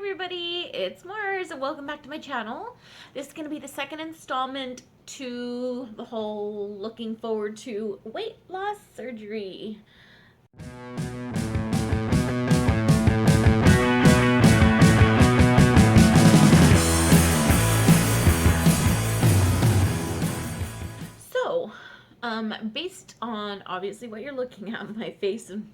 everybody, it's Mars and welcome back to my channel. This is going to be the second installment to the whole looking forward to weight loss surgery. So, based on obviously what you're looking at, my face and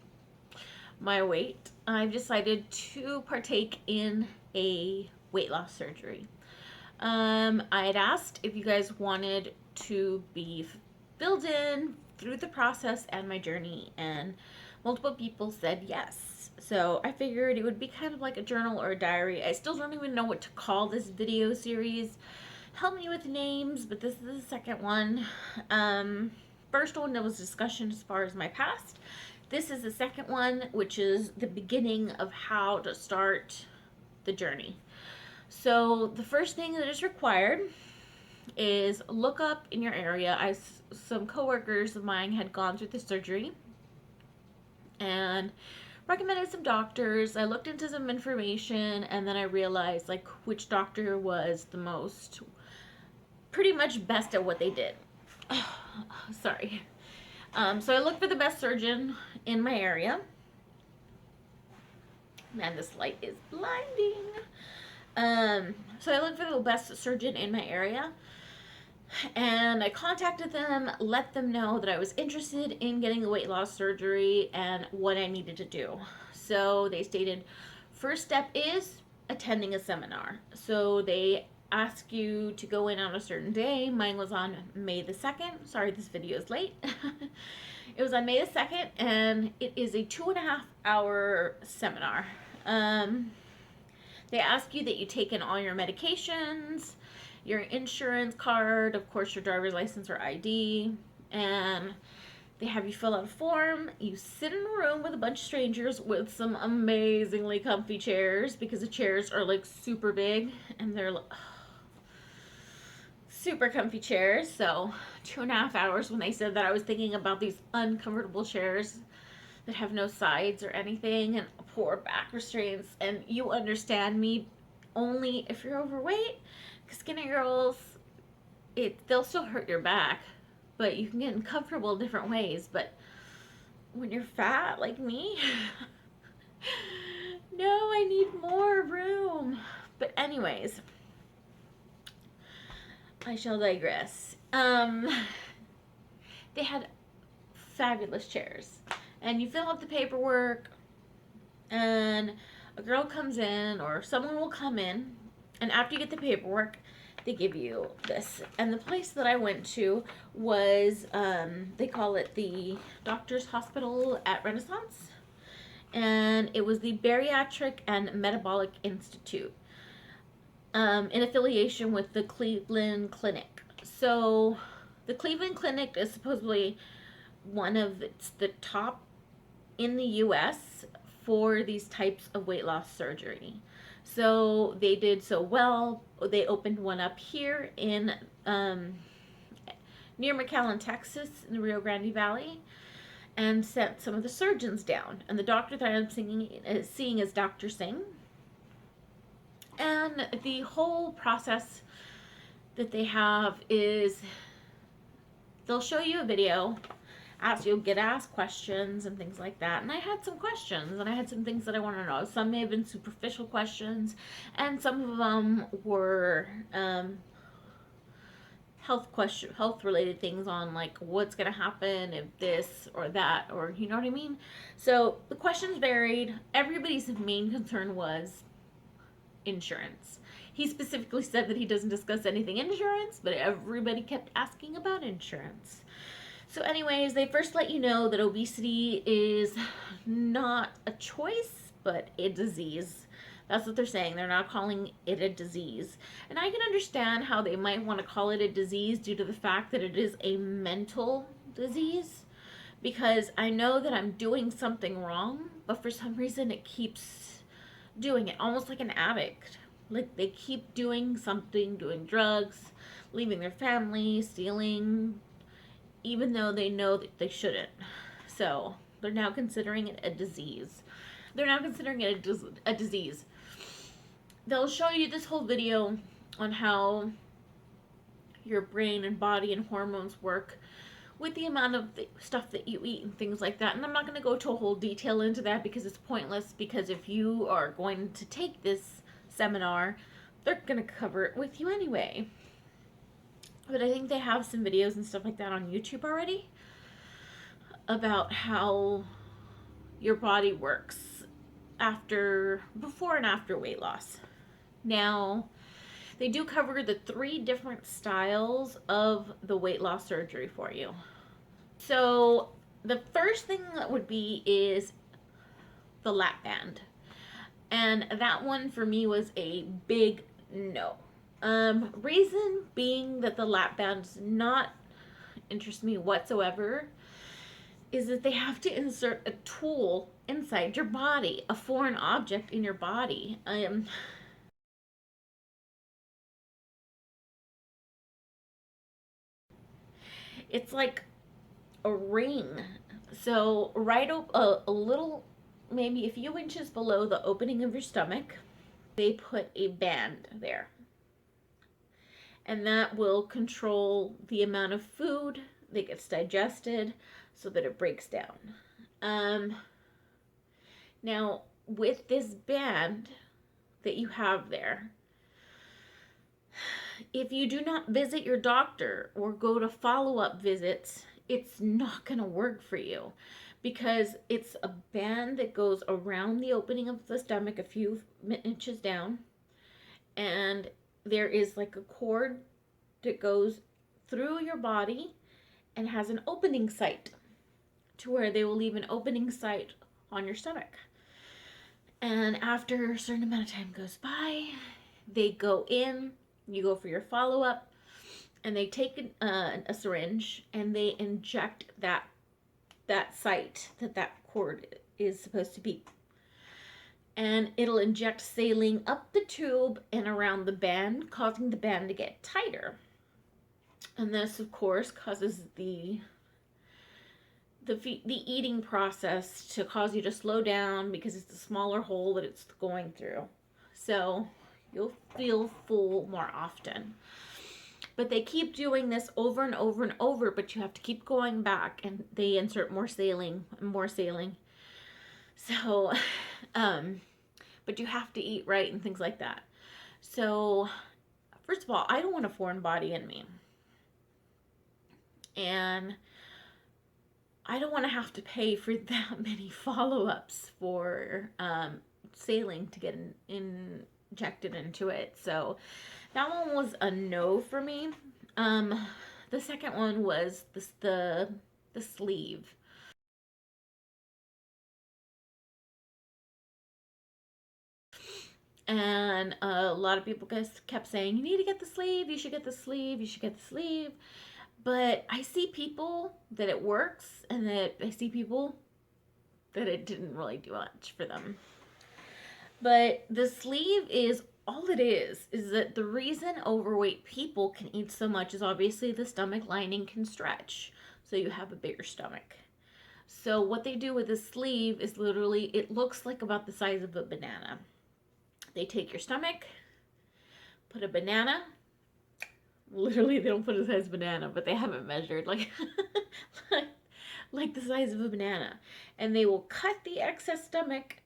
my weight, I've decided to partake in a weight loss surgery. I had asked if you guys wanted to be filled in through the process and my journey, and multiple people said yes. So I figured it would be kind of like a journal or a diary. I still don't even know what to call this video series. Help me with names, but this is the second one. First one, there was discussion as far as my past. This is the second one, which is the beginning of how to start the journey. So the first thing that is required is look up in your area. Some coworkers of mine had gone through the surgery and recommended some doctors. I looked into some information and then I realized like which doctor was the most pretty much best at what they did. Sorry. So I looked for the best surgeon in my area. Man, this light is blinding. So I looked for the best surgeon in my area, and I contacted them, let them know that I was interested in getting the weight loss surgery and what I needed to do. So they stated, first step is attending a seminar. So they ask you to go in on a certain day. Mine was on May the 2nd. Sorry, this video is late. It was on May the 2nd, and it is a 2.5-hour seminar. They ask you that you take in all your medications, your insurance card, of course your driver's license or ID, and they have you fill out a form. You sit in a room with a bunch of strangers with some amazingly comfy chairs, because the chairs are like super big and they're super comfy chairs. So 2.5 hours, when they said that, I was thinking about these uncomfortable chairs that have no sides or anything and poor back restraints. And you understand me, only if you're overweight, because skinny girls, they'll still hurt your back, but you can get uncomfortable in different ways. But when you're fat like me, no, I need more room. But anyways, I shall digress. They had fabulous chairs, and you fill out the paperwork, and a girl comes in or someone will come in, and after you get the paperwork, they give you this. And the place that I went to was, they call it the Doctor's Hospital at Renaissance, and it was the Bariatric and Metabolic Institute, in affiliation with the Cleveland Clinic. So the Cleveland Clinic is supposedly one of the top in the US for these types of weight loss surgery. So they did so well. They opened one up here in near McAllen, Texas, in the Rio Grande Valley, and sent some of the surgeons down. And the doctor that I'm seeing is Dr. Singh. And the whole process that they have is they'll show you a video, you'll get asked questions and things like that. And I had some questions, and I had some things that I want to know. Some may have been superficial questions, and some of them were health related things, on like what's going to happen if this or that, or you know what I mean. So the questions varied. Everybody's main concern was insurance. He specifically said that he doesn't discuss anything insurance, but everybody kept asking about insurance. So anyways, they first let you know that obesity is not a choice, but a disease. That's what they're saying. They're not calling it a disease. And I can understand how they might want to call it a disease due to the fact that it is a mental disease, because I know that I'm doing something wrong, but for some reason it keeps doing it, almost like an addict. Like they keep doing something, doing drugs, leaving their family, stealing, even though they know that they shouldn't. So they're now considering it a disease. They're now considering it a disease. they'll show you this whole video on how your brain and body and hormones work with the amount of stuff that you eat and things like that. And I'm not going to go to a whole detail into that because it's pointless, because if you are going to take this seminar, they're going to cover it with you anyway. But I think they have some videos and stuff like that on YouTube already about how your body works before and after weight loss. Now, they do cover the 3 different styles of the weight loss surgery for you. So the first thing that would be is the lap band. And that one for me was a big no. Reason being that the lap band does not interest me whatsoever is that they have to insert a tool inside your body, a foreign object in your body. It's like a ring. So right a little, maybe a few inches below the opening of your stomach, they put a band there. And that will control the amount of food that gets digested so that it breaks down. Now, with this band that you have there, if you do not visit your doctor or go to follow-up visits, it's not going to work for you, because it's a band that goes around the opening of the stomach a few inches down, and there is like a cord that goes through your body and has an opening site to where they will leave an opening site on your stomach. And after a certain amount of time goes by, they go in, you go for your follow-up, and they take a syringe and they inject that site that cord is supposed to be. And it'll inject saline up the tube and around the band, causing the band to get tighter. And this, of course, causes the eating process to cause you to slow down, because it's a smaller hole that it's going through. So you'll feel full more often. But they keep doing this over and over and over, but you have to keep going back, and they insert more saline and more saline. So, but you have to eat right and things like that. So, first of all, I don't want a foreign body in me. And I don't want to have to pay for that many follow-ups for saline to get injected into it. So that one was a no for me. The second one was the sleeve. And a lot of people kept saying, you need to get the sleeve, you should get the sleeve, you should get the sleeve. But I see people that it works, and that I see people that it didn't really do much for them. But the sleeve is all it is that the reason overweight people can eat so much is obviously the stomach lining can stretch, so you have a bigger stomach. So what they do with the sleeve is literally, it looks like about the size of a banana. They take your stomach, put a banana, literally they don't put a size of banana, but they have it measured like like the size of a banana, and they will cut the excess stomach,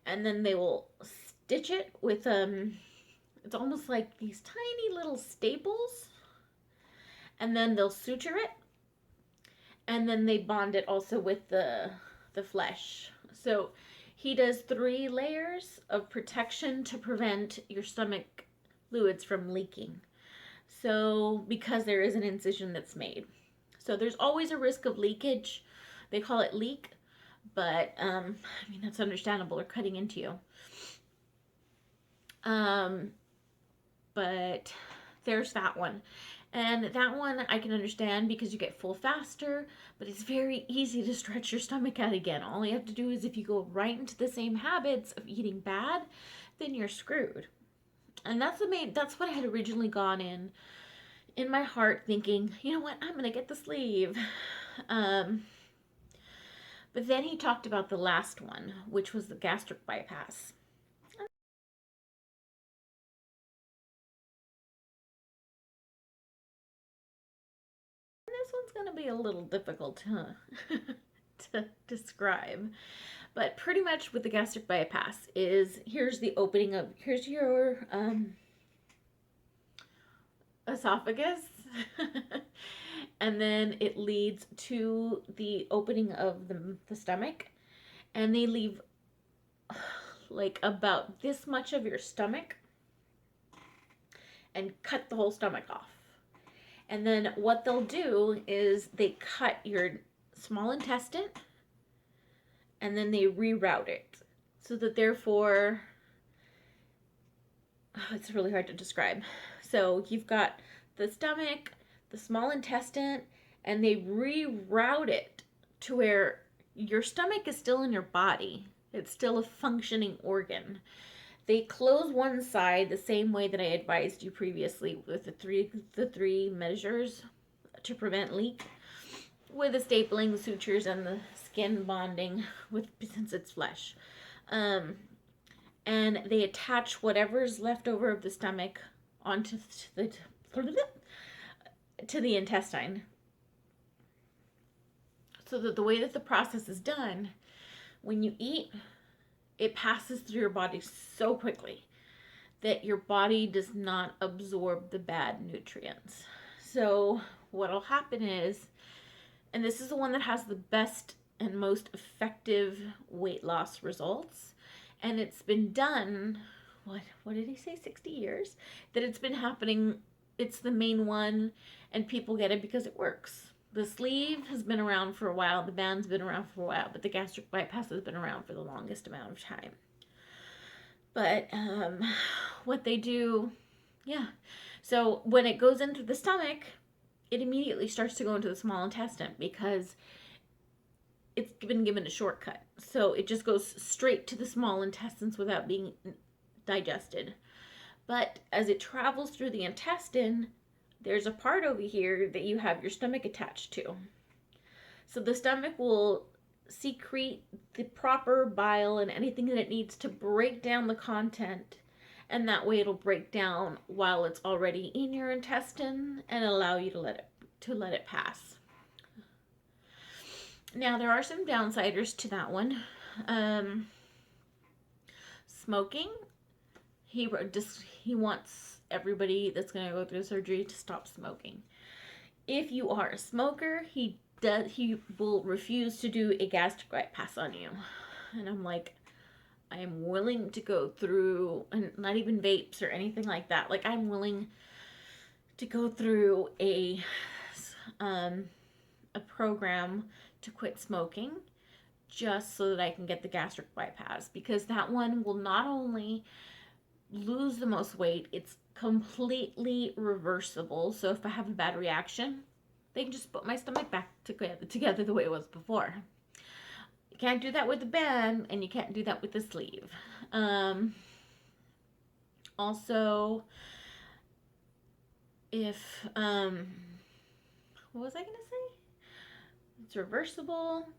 and then they will stitch it with it's almost like these tiny little staples, and then they'll suture it, and then they bond it also with the flesh. So he does 3 layers of protection to prevent your stomach fluids from leaking. So because there is an incision that's made, so there's always a risk of leakage. They call it leak, but I mean, that's understandable. They're cutting into you. But there's that one. And that one I can understand because you get full faster, but it's very easy to stretch your stomach out again. All you have to do is, if you go right into the same habits of eating bad, then you're screwed. And that's what I had originally gone in my heart, thinking, you know what, I'm gonna get the sleeve. But then he talked about the last one, which was the gastric bypass. going to be a little difficult to, to describe. But pretty much with the gastric bypass is, here's the opening of, here's your esophagus. And then it leads to the opening of the stomach. And they leave like about this much of your stomach and cut the whole stomach off. And then what they'll do is they cut your small intestine and then they reroute it. So that therefore, it's really hard to describe. So you've got the stomach, the small intestine, and they reroute it to where your stomach is still in your body. It's still a functioning organ. They close one side the same way that I advised you previously with the three measures to prevent leak, with the stapling, the sutures, and the skin bonding with, since it's flesh. And they attach whatever's left over of the stomach onto the intestine. So that the way that the process is done, when you eat, it passes through your body so quickly that your body does not absorb the bad nutrients. So what'll happen is, and this is the one that has the best and most effective weight loss results, and it's been done, what did he say, 60 years? That it's been happening, it's the main one, and people get it because it works. The sleeve has been around for a while, the band's been around for a while, but the gastric bypass has been around for the longest amount of time. But what they do, yeah. So when it goes into the stomach, it immediately starts to go into the small intestine because it's been given a shortcut. So it just goes straight to the small intestines without being digested. But as it travels through the intestine, there's a part over here that you have your stomach attached to. So the stomach will secrete the proper bile and anything that it needs to break down the content, and that way it'll break down while it's already in your intestine and allow you to let it pass. Now there are some downsiders to that one. Smoking. He wants everybody that's going to go through surgery to stop smoking. If you are a smoker, he will refuse to do a gastric bypass on you. And I'm like, I am willing to go through, and not even vapes or anything like that. Like, I'm willing to go through a program to quit smoking just so that I can get the gastric bypass, because that one will not only lose the most weight, it's completely reversible. So if I have a bad reaction, they can just put my stomach back together the way it was before. You can't do that with the band, and you can't do that with the sleeve. Also, if what was I gonna say? It's reversible.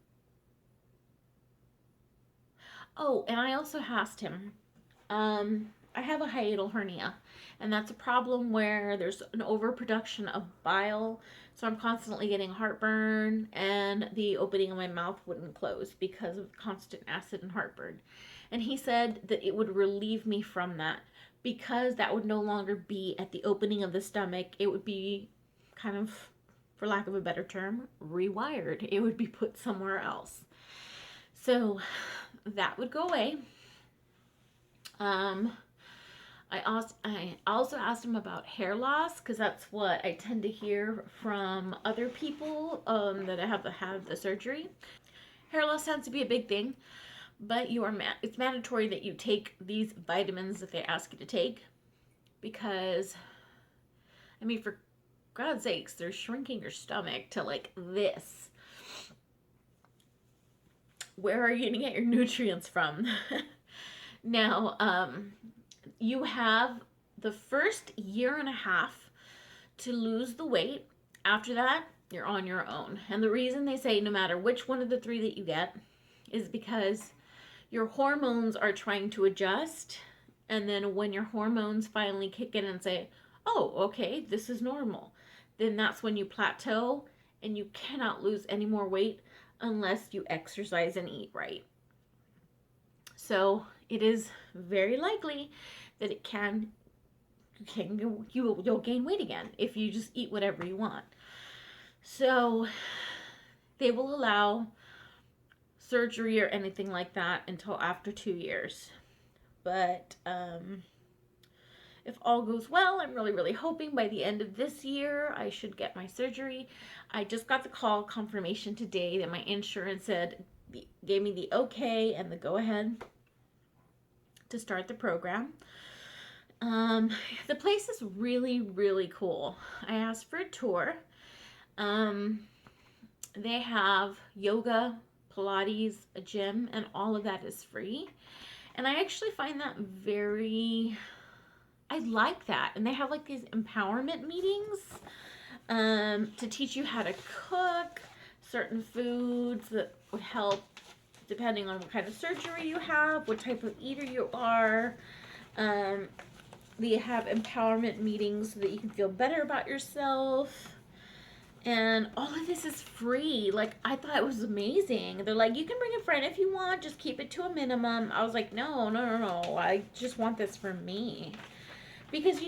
Oh, and I also asked him, I have a hiatal hernia, and that's a problem where there's an overproduction of bile, so I'm constantly getting heartburn, and the opening of my mouth wouldn't close because of constant acid and heartburn. And he said that it would relieve me from that, because that would no longer be at the opening of the stomach. It would be kind of, for lack of a better term, rewired. It would be put somewhere else. So that would go away. I also asked him about hair loss, because that's what I tend to hear from other people that have had the surgery. Hair loss tends to be a big thing, but it's mandatory that you take these vitamins that they ask you to take, because, I mean, for God's sakes, they're shrinking your stomach to like this. Where are you going to get your nutrients from? Now, you have the first year and a half to lose the weight. After that, you're on your own. And the reason they say no matter which one of the three that you get is because your hormones are trying to adjust. And then when your hormones finally kick in and say, oh, okay, this is normal, then that's when you plateau and you cannot lose any more weight unless you exercise and eat right. So it is very likely that you'll gain weight again if you just eat whatever you want. So they will allow surgery or anything like that until after 2 years. But if all goes well, I'm really hoping by the end of this year I should get my surgery. I just got the call confirmation today that my insurance gave me the okay and the go ahead to start the program. The place is really cool. I asked for a tour. They have yoga, Pilates, a gym, and all of that is free. And I actually find that I like that. And they have like these empowerment meetings to teach you how to cook certain foods that would help depending on what kind of surgery you have, what type of eater you are. They have empowerment meetings so that you can feel better about yourself. And all of this is free. Like, I thought it was amazing. They're like, you can bring a friend if you want, just keep it to a minimum. I was like, no. I just want this for me. Because,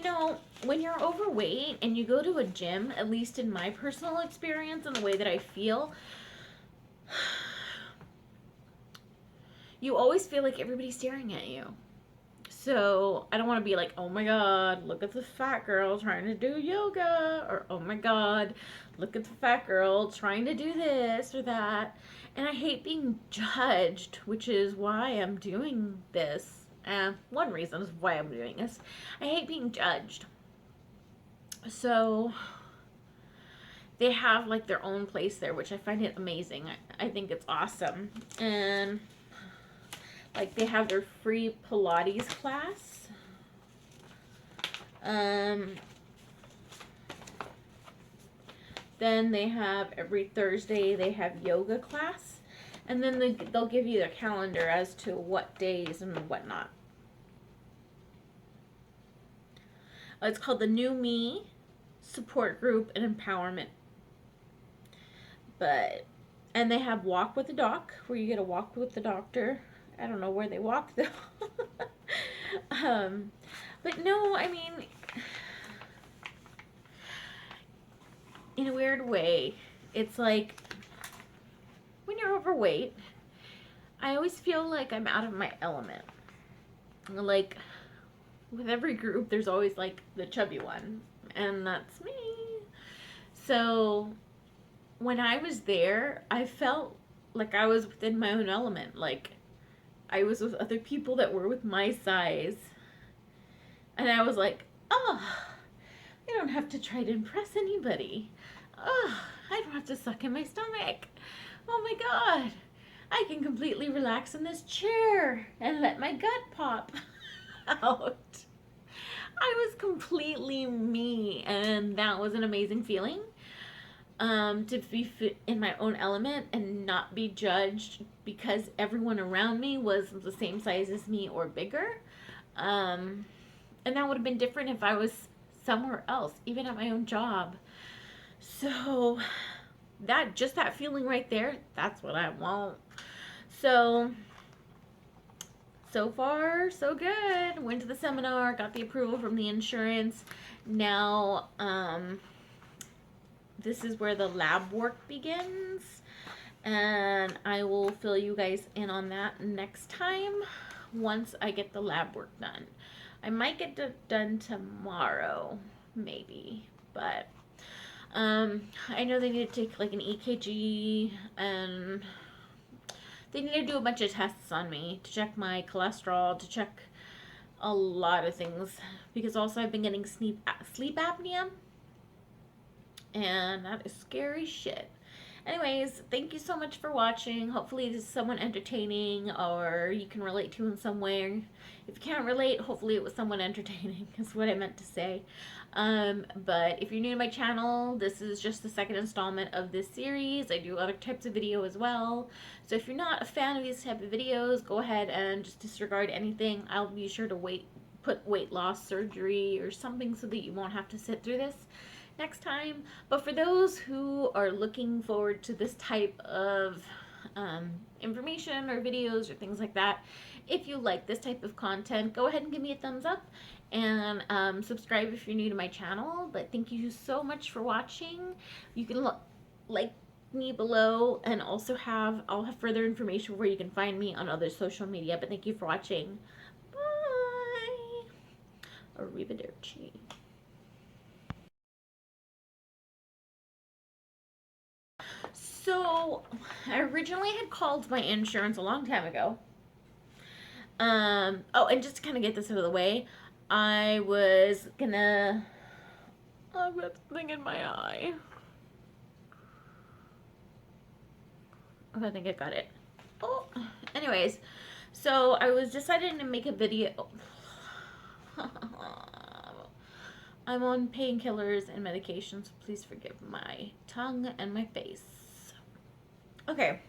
when you're overweight and you go to a gym, at least in my personal experience and the way that I feel, you always feel like everybody's staring at you. So I don't want to be like, oh my God, look at the fat girl trying to do yoga, or oh my God, look at the fat girl trying to do this or that. And I hate being judged, which is why I'm doing this. One reason is why I'm doing this. I hate being judged. So they have like their own place there, which I find it amazing. I think it's awesome. And like they have their free Pilates class. Then they have every Thursday they have yoga class. And then they'll give you a calendar as to what days and whatnot. It's called the New Me Support Group and Empowerment. And they have Walk with the Doc, where you get a walk with the doctor. I don't know where they walk though. But no, I mean, in a weird way, it's like when you're overweight, I always feel like I'm out of my element. Like with every group, there's always like the chubby one, and that's me. So when I was there, I felt like I was within my own element. Like I was with other people that were with my size. And I was like, oh, I don't have to try to impress anybody. Oh, I don't have to suck in my stomach. Oh my God. I can completely relax in this chair and let my gut pop out. I was completely me, and that was an amazing feeling. To be in my own element and not be judged because everyone around me was the same size as me or bigger. And that would have been different if I was somewhere else, even at my own job. So that feeling right there, that's what I want. So far, so good. Went to the seminar, got the approval from the insurance. Now, this is where the lab work begins, and I will fill you guys in on that next time once I get the lab work done. I might get it done tomorrow, maybe, but I know they need to take like an EKG, and they need to do a bunch of tests on me to check my cholesterol, to check a lot of things, because also I've been getting sleep apnea. And that is scary shit. Anyways, thank you so much for watching. Hopefully this is somewhat entertaining, or you can relate to in some way. If you can't relate, hopefully it was somewhat entertaining is what I meant to say. But if you're new to my channel, this is just the second installment of this series. I do other types of video as well. So if you're not a fan of these type of videos, go ahead and just disregard anything. I'll be sure to put weight loss surgery or something so that you won't have to sit through this. next time. But for those who are looking forward to this type of information or videos or things like that, if you like this type of content, go ahead and give me a thumbs up and subscribe if you're new to my channel. But thank you so much for watching. You can like me below, and also I'll have further information where you can find me on other social media. But thank you for watching. Bye. Arrivederci. So I originally had called my insurance a long time ago. Oh, and just to kind of get this out of the way, I was gonna. I've got something in my eye. Okay, I think I got it. Oh, anyways, so I was deciding to make a video. I'm on painkillers and medications, so please forgive my tongue and my face. Okay.